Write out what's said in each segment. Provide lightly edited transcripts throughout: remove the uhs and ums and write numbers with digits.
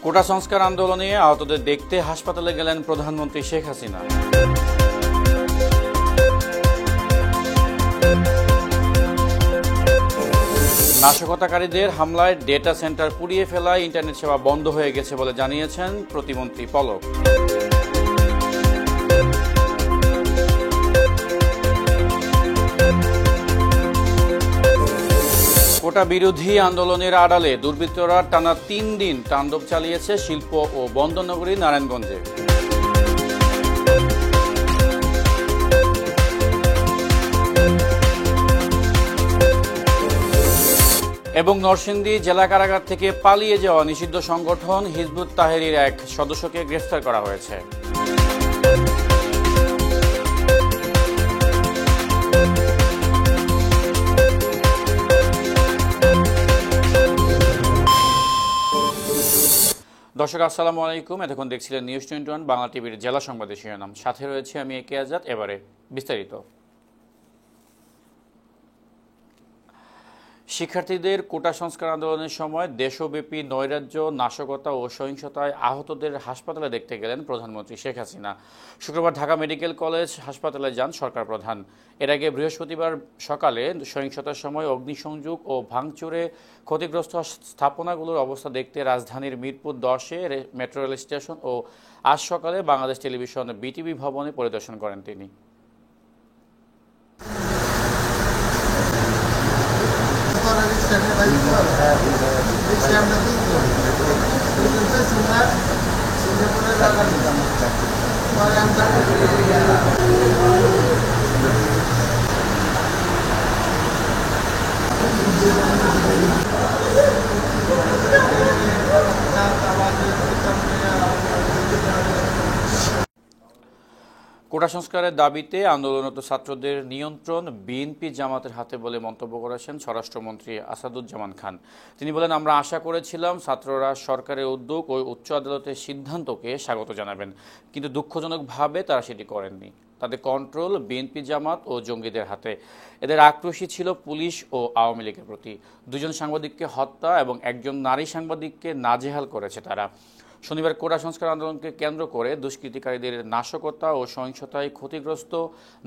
কোটা সংস্কার আন্দোলনে আহতদের দেখতে হাসপাতালে গেলেন প্রধানমন্ত্রী শেখ হাসিনা। নাশকতাকারীদের হামলায় ডেটা সেন্টার পুড়িয়ে ফেলায় ইন্টারনেট সেবা বন্ধ হয়ে গেছে বলে জানিয়েছেন প্রতিমন্ত্রী পলক। কোটা বিরোধী আন্দোলনের আড়ালে দুর্বৃত্তরা টানা ৩ দিন তাণ্ডব চালিয়েছে শিল্প ও বন্দরনগরী নারায়ণগঞ্জে। এবং নরসিংদী জেলা কারাগার থেকে পালিয়ে যাওয়া নিষিদ্ধ সংগঠন হিজবুত তাহরীর এক সদস্যকে গ্রেফতার করা হয়েছে। দর্শক আসসালামু আলাইকুম। এতক্ষণ দেখছিলেন নিউজ 21 বাংলা টিভির জেলা সংবাদের শিরোনাম, সাথে রয়েছে আমি একে আজাদ। এবারে বিস্তারিত। শিক্ষার্থীদের কোটা সংস্কার আন্দোলনের সময় দেশব্যাপী নৈরাজ্য, নাশকতা ও সহিংসতায় আহতদের হাসপাতালে দেখতে গেলেন প্রধানমন্ত্রী শেখ হাসিনা। শুক্রবার ঢাকা মেডিকেল কলেজ হাসপাতালে যান সরকার প্রধান। এর আগে বৃহস্পতিবার সকালে সহিংসতার সময় অগ্নিসংযোগ ও ভাঙচুরে ক্ষতিগ্রস্ত স্থাপনাগুলোর অবস্থা দেখতে রাজধানীর মিরপুর 10-এ মেট্রো রেল স্টেশন ও আজ সকালে বাংলাদেশ টেলিভিশন বিটিভি ভবনে পরিদর্শন করেন তিনি। কোটা সংস্কারের দাবিতে আন্দোলনরত ছাত্রদের নিয়ন্ত্রণ বিএনপি জামাতের হাতে বলে মন্তব্য করেছেন স্বরাষ্ট্রমন্ত্রী আসাদুজ্জামান খান। তিনি বলেন, আমরা আশা করেছিলাম ছাত্ররা সরকারের উদ্যোগ ও উচ্চ আদালতের সিদ্ধান্তকে স্বাগত জানাবেন, কিন্তু দুঃখজনকভাবে তারা সেটি করেননি। তাদের কন্ট্রোল বিএনপি জামাত ও জঙ্গিদের হাতে। এদের আক্রোশী ছিল পুলিশ ও আওয়ামী লীগের প্রতি। 2 জন সাংবাদিককে হত্যা এবং 1 জন নারী সাংবাদিককে নাজেহাল করেছে তারা। শনিবার কোটা সংস্কার আন্দোলনকে কেন্দ্র করে দুষ্কৃতিকারীদের নাশকতা ও সহিংসতায় ক্ষতিগ্রস্ত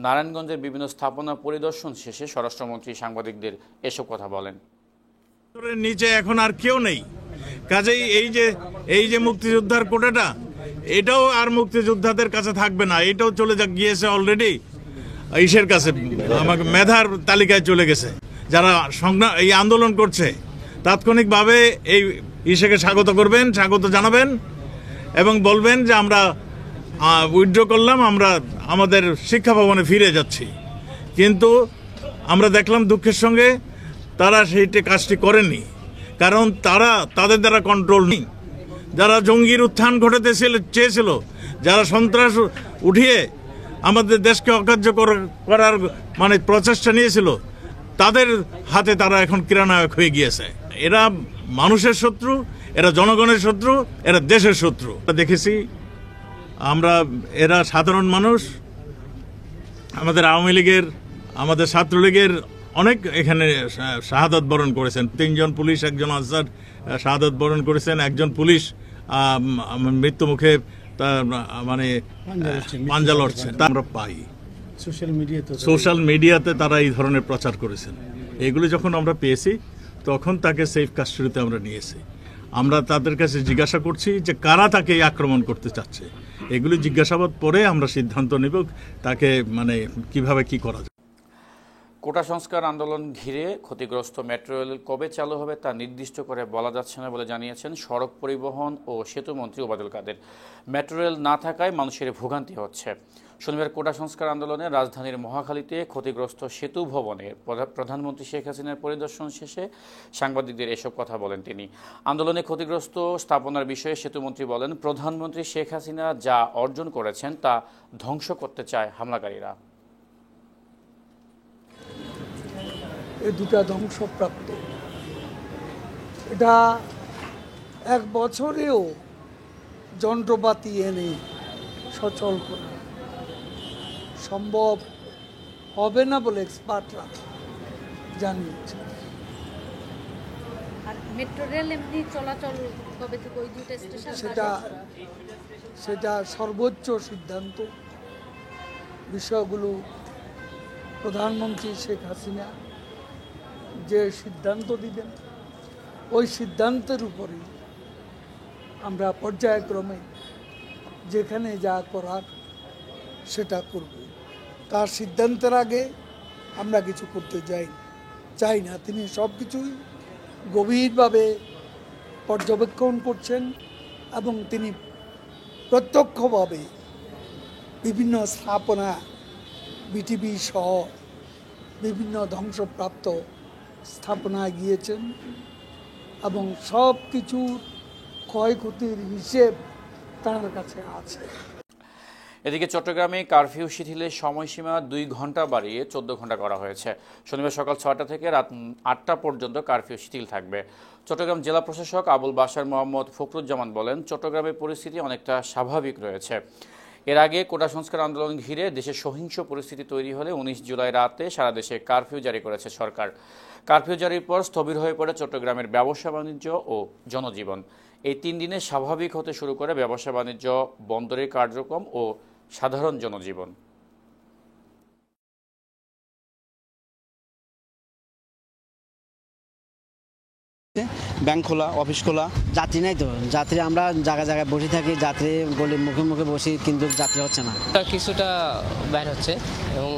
নারায়ণগঞ্জের বিভিন্ন স্থাপনা পরিদর্শন শেষে স্বরাষ্ট্রমন্ত্রী সাংবাদিকদের এসব কথা বলেন। নিচে এখন আর কেউ নেই, কাজেই এই যে মুক্তিযোদ্ধার কোটাটা, এটাও আর মুক্তিযোদ্ধাদের কাছে থাকবে না। এটাও চলে গিয়েছে অলরেডি ইসের কাছে, আমাকে মেধার তালিকায় চলে গেছে। যারা এই আন্দোলন করছে তাৎক্ষণিকভাবে এই ইসেকে স্বাগত করবেন, স্বাগত জানাবেন এবং বলবেন যে আমরা উইথড্র করলাম, আমরা আমাদের শিক্ষা ভবনে ফিরে যাচ্ছি। কিন্তু আমরা দেখলাম দুঃখের সঙ্গে তারা সেইটি কাজটি করেননি, কারণ তাদের দ্বারা কন্ট্রোল নেই। যারা জঙ্গির উত্থান ঘটাতে চেয়েছিল, যারা সন্ত্রাস উঠিয়ে আমাদের দেশকে অকার্য করার প্রচেষ্টা নিয়েছিল, তাদের হাতে তারা এখন ক্রীড়ানায়ক হয়ে গিয়েছে। এরা মানুষের শত্রু, এরা জনগণের শত্রু, এরা দেশের শত্রু। দেখেছি আমরা, এরা সাধারণ মানুষ। আমাদের আওয়ামী লীগের, আমাদের ছাত্রলীগের অনেক এখানে শাহাদাত বরণ করেছেন। 3 জন পুলিশ, 1 জন আনসার শাহাদাত বরণ করেছেন। 1 জন পুলিশ মৃত্যুমুখে পাঞ্জা লড়ছেন। আমরা পাই সোশ্যাল মিডিয়াতে তারা এই ধরনের প্রচার করেছেন। এগুলি যখন আমরা পেয়েছি তখন তাকে সেফ কাস্টডিতে আমরা নিয়েছি। আমরা তাদের কাছে জিজ্ঞাসা করছি যে কারা তাকে আক্রমণ করতে চাচ্ছে। এগুলি জিজ্ঞাসাবাদ পরে আমরা সিদ্ধান্ত নেব তাকে কিভাবে কি করা যায়। কোটা সংস্কার আন্দোলন ঘিরে ক্ষতিগ্রস্ত মেট্রো রেল কবে চালু হবে তা নির্দিষ্ট করে বলা যাচ্ছে না বলে জানিয়েছেন সড়ক পরিবহন ও সেতুমন্ত্রী ওবায়দুল কাদের। মেট্রো রেল না থাকায় মানুষের ভোগান্তি হচ্ছে। শনিবার কোটা সংস্কার আন্দোলনে রাজধানীর মহাখালীতে ক্ষতিগ্রস্ত সেতু ভবনে প্রধানমন্ত্রী শেখ হাসিনার পরিদর্শন শেষে সাংবাদিকদের এসব কথা বলেন তিনি। আন্দোলনে ক্ষতিগ্রস্ত স্থাপনার বিষয়ে সেতুমন্ত্রী বলেন, প্রধানমন্ত্রী শেখ হাসিনা যা অর্জন করেছেন তা ধ্বংস করতে চায় হামলাকারীরা। এই দুটা ধ্বংসপ্রাপ্ত, এটা 1 বছরেও যন্ত্রপাতি এনে সচল করা সম্ভব হবে না বলে এক্সপার্টরা জানিয়েছে। মেট্রো রেল এমনি চলাচল কবে থেকে ওই দুটো স্টেশন সেটা সর্বোচ্চ সিদ্ধান্ত। বিষয়গুলো প্রধানমন্ত্রী শেখ হাসিনা যে সিদ্ধান্ত দিবেন, ওই সিদ্ধান্তের উপরেই আমরা পর্যায়ক্রমে যেখানে যা করার সেটা করব। তার সিদ্ধান্তের আগে আমরা কিছু করতে চাই না। তিনি সব কিছুই গভীরভাবে পর্যবেক্ষণ করছেন এবং তিনি প্রত্যক্ষভাবে বিভিন্ন স্থাপনা বিটিভি সহ বিভিন্ন ধ্বংসপ্রাপ্ত স্থাপনায় গিয়েছেন এবং সব কিছুর ক্ষয়ক্ষতির হিসেব তার কাছে আছে। এদিকে চট্টগ্রামে কারফিউ শিথিলের সময়সীমা 2 ঘন্টা বাড়িয়ে 14 ঘন্টা করা হয়েছে। শনিবার সকাল 6টা থেকে রাত 8টা পর্যন্ত কারফিউ শিথিল থাকবে। চট্টগ্রাম জেলা প্রশাসক আবুল বাশার মোহাম্মদ ফখরুজ্জামান বলেন, চট্টগ্রামের পরিস্থিতি অনেকটা স্বাভাবিক রয়েছে। এর আগে কোটা সংস্কার আন্দোলন ঘিরে দেশে সহিংস পরিস্থিতি তৈরি হলে 19 জুলাই রাতে সারা দেশে কারফিউ জারি করেছে সরকার। কারফিউ জারির পর স্থবির হয়ে পড়ে চট্টগ্রামের ব্যবসা বাণিজ্য ও জনজীবন। এই 3 দিনে স্বাভাবিক হতে শুরু করে ব্যবসা বাণিজ্য, বন্দরের কার্যক্রম ও সাধারণ জনজীবন। ব্যাংক খোলা, অফিস খোলা। যাত্রী নাই তো, যাত্রী আমরা জায়গায় জায়গায় বসে থাকি, যাত্রী বলি মুখে মুখে বসি, কিন্তু যাত্রী হচ্ছে না। কিছুটা বাইর হচ্ছে এবং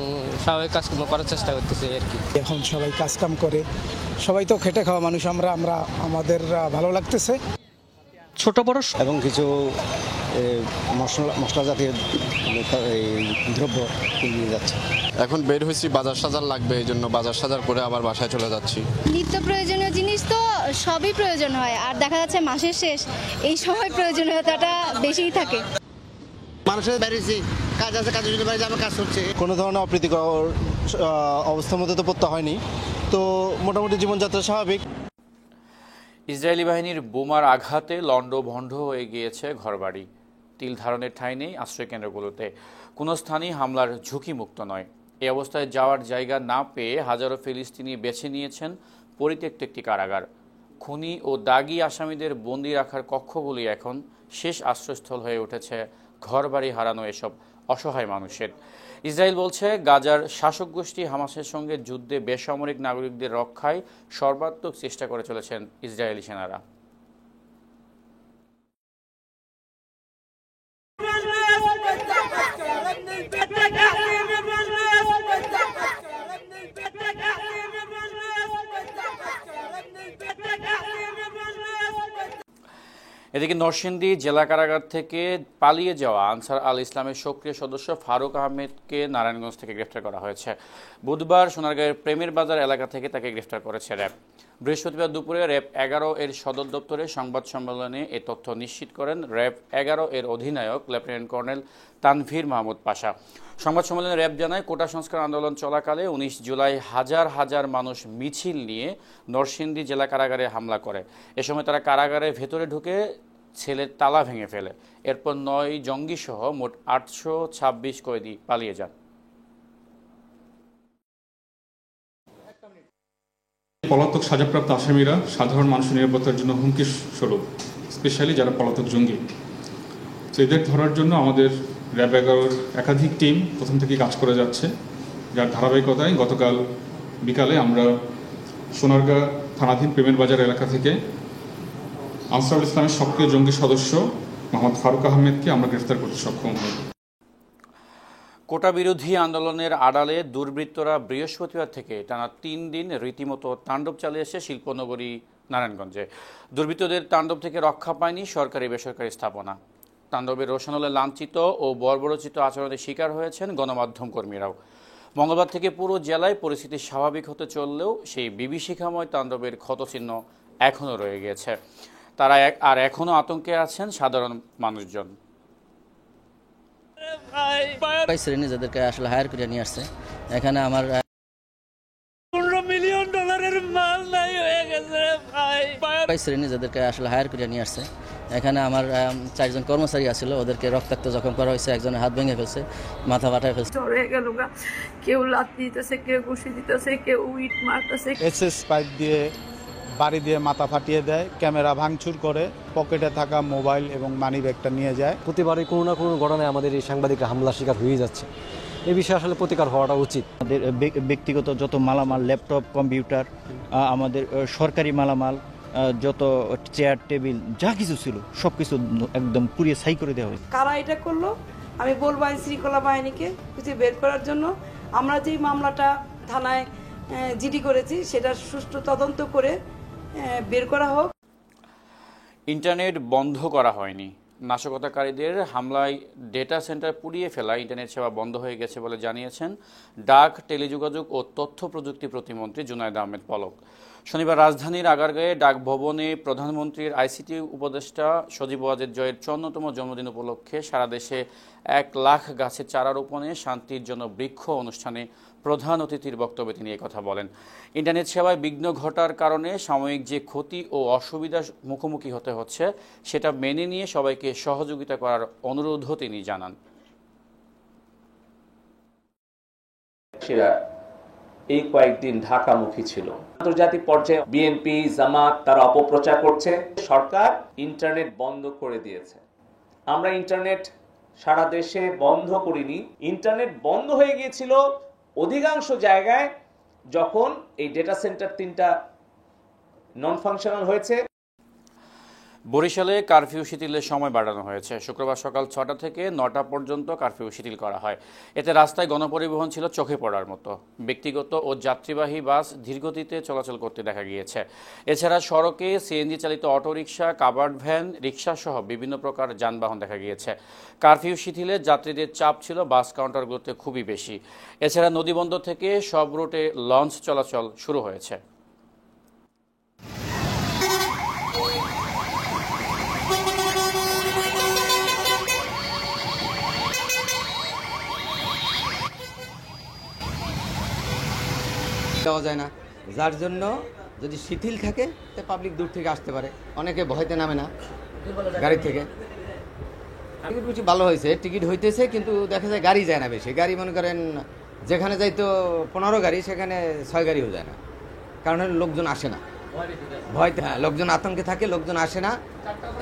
স্বাভাবিক কাজকর্ম করার চেষ্টা করতেছে আর কি। এখন সবাই কাজকাম করে, সবাই তো খেটে খাওয়া মানুষ, আমরা আমাদের ভালো লাগতেছে। ছোট বড় এবং কিছু মশলা জাতীয় দ্রব্য নিয়ে যাচ্ছে। এখন বের হয়েছি, বাজার সাজার লাগবে, এই জন্য বাজার সাজার করে আবার বাসায় চলে যাচ্ছি। নিত্য প্রয়োজনীয় জিনিস তো সবই প্রয়োজন হয়, আর দেখা যাচ্ছে মাসের শেষ, এই সময় প্রয়োজনীয়তাটা বেশিই থাকে। মানুষের বেরিয়েছি, কাজ আছে, কাজের জন্য বাইরে আমার কাজ হচ্ছে। কোনো ধরনের অপ্রীতিকর অবস্থার মধ্যে তো পড়তে হয়নি, তো মোটামুটি জীবনযাত্রা স্বাভাবিক। ইসরায়েলি বাহিনীর বোমার আঘাতে লণ্ডভণ্ড হয়ে গিয়েছে ঘরবাড়ি। তিল ধারণের ঠাঁই নেই আশ্রয়কেন্দ্রগুলোতে। কোনো স্থানই হামলার ঝুঁকিমুক্ত নয়। এই অবস্থায় যাওয়ার জায়গা না পেয়ে হাজারো ফিলিস্তিনি বেছে নিয়েছেন পরিত্যক্ত একটি কারাগার। খুনি ও দাগী আসামিদের বন্দী রাখার কক্ষগুলি এখন শেষ আশ্রয়স্থল হয়ে উঠেছে ঘরবাড়ি হারানো এসব অসহায় মানুষের। ইসরায়েল বলছে, গাজার শাসক গোষ্ঠী হামাসের সঙ্গে যুদ্ধে বেসামরিক নাগরিকদের রক্ষায় সর্বাত্মক চেষ্টা করে চলেছেন ইসরায়েলি সেনারা। এদিকে নরসিংদী জেলা কারাগার থেকে পালিয়ে যাওয়া আনসার আল ইসলামের সক্রিয় সদস্য ফারুক আহমেদকে নারায়ণগঞ্জ থেকে গ্রেফতার করা হয়েছে। বুধবার সোনারগাঁয়ের প্রেমের বাজার এলাকা থেকে তাকে গ্রেফতার করেছে র্যাব। বৃহস্পতিবার দুপুরে র্যাব 11 এর সদর দপ্তরে সংবাদ সম্মেলনে এ তথ্য নিশ্চিত করেন র্যাব 11 এর অধিনায়ক লেফটেন্যান্ট কর্নেল তানভীর মাহমুদ পাশা। সংবাদ সম্মেলনে র্যাব জানায়, কোটা সংস্কার আন্দোলন চলাকালে 19 জুলাই হাজার হাজার মানুষ মিছিল নিয়ে নরসিংদী জেলা কারাগারে হামলা করে। এ সময় তারা কারাগারের ভেতরে ঢুকে ছেলের তালা ভেঙে ফেলে। এরপর 9 জঙ্গি সহ মোট 826 কয়েদি পালিয়ে যান। পলাতক সাজাপ্রাপ্ত আসামিরা সাধারণ মানুষের নিরাপত্তার জন্য হুমকি স্বরূপ, স্পেশালি যারা পলাতক জঙ্গি। তো এদের ধরার জন্য আমাদের র্যাব 11 একাধিক টিম প্রথম থেকে কাজ করে যাচ্ছে, যার ধারাবাহিকতায় গতকাল বিকালে আমরা সোনারগাঁ থানাধীন প্রেমের বাজার এলাকা থেকে আনসারুল ইসলামের সক্রিয় জঙ্গি সদস্য মোহাম্মদ ফারুক আহমেদকে আমরা গ্রেফতার করতে সক্ষম হই। কোটা বিরোধী আন্দোলনের আড়ালে দুর্বৃত্তরা বৃহস্পতিবার থেকে টানা 3 দিন রীতিমতো তাণ্ডব চালিয়েছে শিল্পনগরী নারায়ণগঞ্জে। দুর্বৃত্তদের তাণ্ডব থেকে রক্ষা পায়নি সরকারি বেসরকারি স্থাপনা। তাণ্ডবের রোশানলে লাঞ্ছিত ও বর্বরচিত আচরণের শিকার হয়েছেন গণমাধ্যম কর্মীরাও। মঙ্গলবার থেকে পুরো জেলায় পরিস্থিতি স্বাভাবিক হতে চললেও সেই বিভীষিকাময় তাণ্ডবের ক্ষতচিহ্ন এখনও রয়ে গিয়েছে। তারা এখনও আতঙ্কে আছেন সাধারণ মানুষজন। শ্রেণী যাদেরকে আসলে হায়ার করে নিয়ে আসছে, এখানে আমার $15 মিলিয়ন মাল নাই হয়ে গেছে ভাই। শ্রেণী যাদেরকে আসলে হায়ার করে নিয়ে আসছে, এখানে আমার 4 জন কর্মচারী আছিল, ওদেরকে রক্তাক্ত জখম করা হয়েছে, একজনের হাত ভেঙে ফেলছে, মাথা ফাটায় ফেলছে। জ্বর হয়ে গেল, কেউ লাথি দিতেছে, কেউ ঘুষি দিতেছে, কেউ ইট মারতেছে। এসএস পাইপ দিয়ে বাড়ি দিয়ে মাথা ফাটিয়ে দেয়, ক্যামেরা ভাঙচুর করে, পকেটে থাকা মোবাইল এবং মানিব্যাগটা নিয়ে যায়। প্রতিবারই কোনো না কোনো ঘটনায় আমাদের এই সাংবাদিকরা হামলার শিকার হয়ে যাচ্ছে। এই বিষয়ে আসলে প্রতিকার হওয়াটা উচিত। আমাদের ব্যক্তিগত যত মালামাল, ল্যাপটপ, কম্পিউটার, আমাদের সরকারি মালামাল, যত চেয়ার টেবিল যা কিছু ছিল সব কিছু একদম পুড়িয়ে ছাই করে দেওয়া হয়েছে। কারা এটা করলো আমি বলবো আইন শৃঙ্খলা বাহিনীকে খুঁজে বের করার জন্য। আমরা যেই মামলাটা থানায় জিডি করেছি সেটা সুষ্ঠু তদন্ত করে বের করা হোক। ইন্টারনেট বন্ধ করা হয়নি। নাশকতাকারীদের হামলায় ডেটা সেন্টার পুড়িয়ে ফেলা ইন্টারনেট সেবা বন্ধ হয়ে গেছে বলে জানিয়েছেন ডাক, টেলিযোগাযোগ ও তথ্য প্রযুক্তি প্রতিমন্ত্রী জুনায়েদ আহমেদ পলক। শনিবার রাজধানীর আগারগাঁয়ে ডাক ভবনে প্রধানমন্ত্রীর আইসিটি উপদেষ্টা সজীব ওয়াজেদ জয়ের 54তম জন্মদিন উপলক্ষে সারা দেশে 1 লাখ গাছের চারা রোপণে শান্তির জন্য বৃক্ষ অনুষ্ঠানে প্রধান অতিথির বক্তব্যে তিনি কথা বলেন। ইন্টারনেট সেবায় বিঘ্ন ঘটার কারণে সাময়িক যে ক্ষতি ও অসুবিধার মুখোমুখি হতে হচ্ছে সেটা মেনে নিয়ে সবাইকে সহযোগিতা করার অনুরোধও তিনি জানান। এই কয়েকদিন ঢাকামুখী ছিল। আন্তর্জাতিক পর্যায়ে বিএনপি, জামাত তারা অপপ্রচার করছে। সরকার ইন্টারনেট বন্ধ করে দিয়েছে। আমরা ইন্টারনেট সারা দেশে বন্ধ করিনি। ইন্টারনেট বন্ধ হয়ে গিয়েছিল অধিকাংশ জায়গায় যখন এই ডেটা সেন্টার 3টা নন ফাংশনাল হয়েছে। বরিশালে কারফিউ শিথিলের সময় বাড়ানো হয়েছে। শুক্রবার সকাল 6টা থেকে 9টা পর্যন্ত কারফিউ শিথিল করা হয়। এতে রাস্তায় গণপরিবহন ছিল চোখে পড়ার মতো। ব্যক্তিগত ও যাত্রীবাহী বাস ধীরগতিতে চলাচল করতে দেখা গিয়েছে। এছাড়া সড়কে সিএনজি চালিত অটোরিকশা, কাভার্ড ভ্যান, রিকশা সহ বিভিন্ন প্রকার যানবাহন দেখা গিয়েছে। কারফিউ শিথিলে যাত্রীদের চাপ ছিল বাস কাউন্টারগুলোতে খুবই বেশি। এছাড়া নদীবন্দর থেকে সব রুটে লঞ্চ চলাচল শুরু হয়েছে। দেওয়া যায় না, যার জন্য যদি শিথিল থাকে তো পাবলিক দূর থেকে আসতে পারে। অনেকে ভয়তে নামে না গাড়ি থেকে। টিকিট বুঝি ভালো হয়েছে, টিকিট হইতেছে কিন্তু দেখা যায় গাড়ি যায় না বেশি। গাড়ি মনে করেন যেখানে যাইতো 15 গাড়ি সেখানে 6 গাড়িও যায় না, কারণ লোকজন আসে না, ভয়তে। হ্যাঁ, লোকজন আতঙ্কে থাকে, লোকজন আসে না।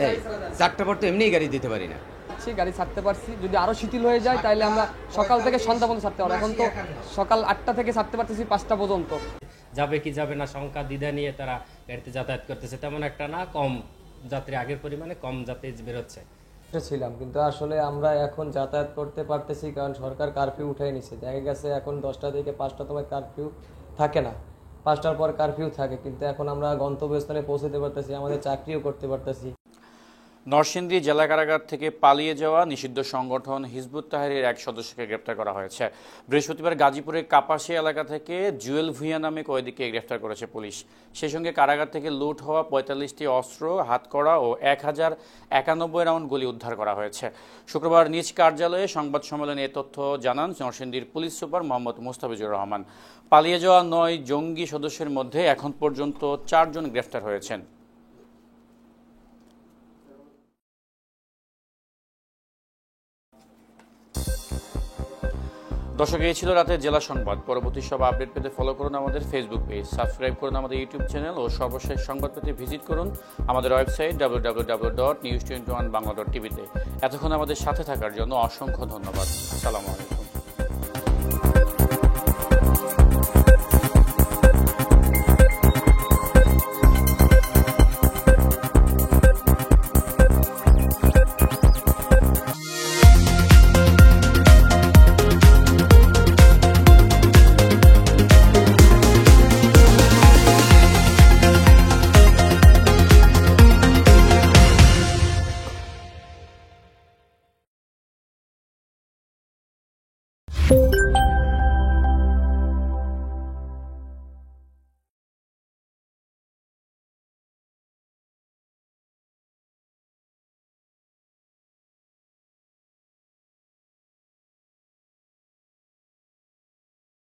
এই 4টার পর তো এমনিই গাড়ি দিতে পারি না। গাড়ি ছাড়তে পারছি, যদি আরো শিথিল হয়ে যায় তাহলে আমরা সকাল থেকে সন্ধ্যা পর্যন্ত ছাড়তে পারবো। এখন তো সকাল 8টা থেকে ছাড়তে পারতেছি 5টা পর্যন্ত। যাবে কি যাবে না শঙ্কা দ্বিধা নিয়ে তারা গাড়িতে যাতায়াত করতেছে। তেমন একটা না, কম যাত্রী, আগের পরিমাণে কম যাত্রী বেরোচ্ছে। ছিলাম কিন্তু আসলে আমরা এখন যাতায়াত করতে পারতেছি কারণ সরকার কারফিউ উঠাই নিছে। দেখা গেছে এখন 10টা থেকে 5টা তোমার কারফিউ থাকে না, 5টার পর কারফিউ থাকে, কিন্তু এখন আমরা গন্তব্যস্থলে পৌঁছতে পারতেছি, আমাদের চাকরিও করতে পারতেছি। নরসিংদী জেলা কারাগার থেকে পালিয়ে যাওয়া নিষিদ্ধ সংগঠন হিজবুত তাহরীরের এক সদস্যকে গ্রেপ্তার করা হয়েছে। বৃহস্পতিবার গাজীপুরের কাপাসি এলাকা থেকে জুয়েল ভুঁইয়া নামে কয়েদিকে গ্রেপ্তার করেছে পুলিশ। সেই সঙ্গে কারাগার থেকে লুট হওয়া 45টি অস্ত্র, হাতকড়া ও 1091 রাউন্ড গুলি উদ্ধার করা হয়েছে। শুক্রবার নিজ কার্যালয়ে সংবাদ সম্মেলনে এ তথ্য জানান নরসিংদীর পুলিশ সুপার মোহাম্মদ মুস্তাফিজুর রহমান। পালিয়ে যাওয়া 9 জঙ্গি সদস্যের মধ্যে এখন পর্যন্ত 4 জন গ্রেপ্তার হয়েছেন। দর্শক, এই ছিল রাতের জেলা সংবাদ। পরবর্তী সব আপডেট পেতে ফলো করুন আমাদের ফেসবুক পেজ, সাবস্ক্রাইব করুন আমাদের ইউটিউব চ্যানেল ও সর্বশেষ সংবাদ পেতে ভিজিট করুন আমাদের ওয়েবসাইট www.news21bangla.tv-তে। এতক্ষণ আমাদের সাথে থাকার জন্য অসংখ্য ধন্যবাদ। আসসালামু আলাইকুম।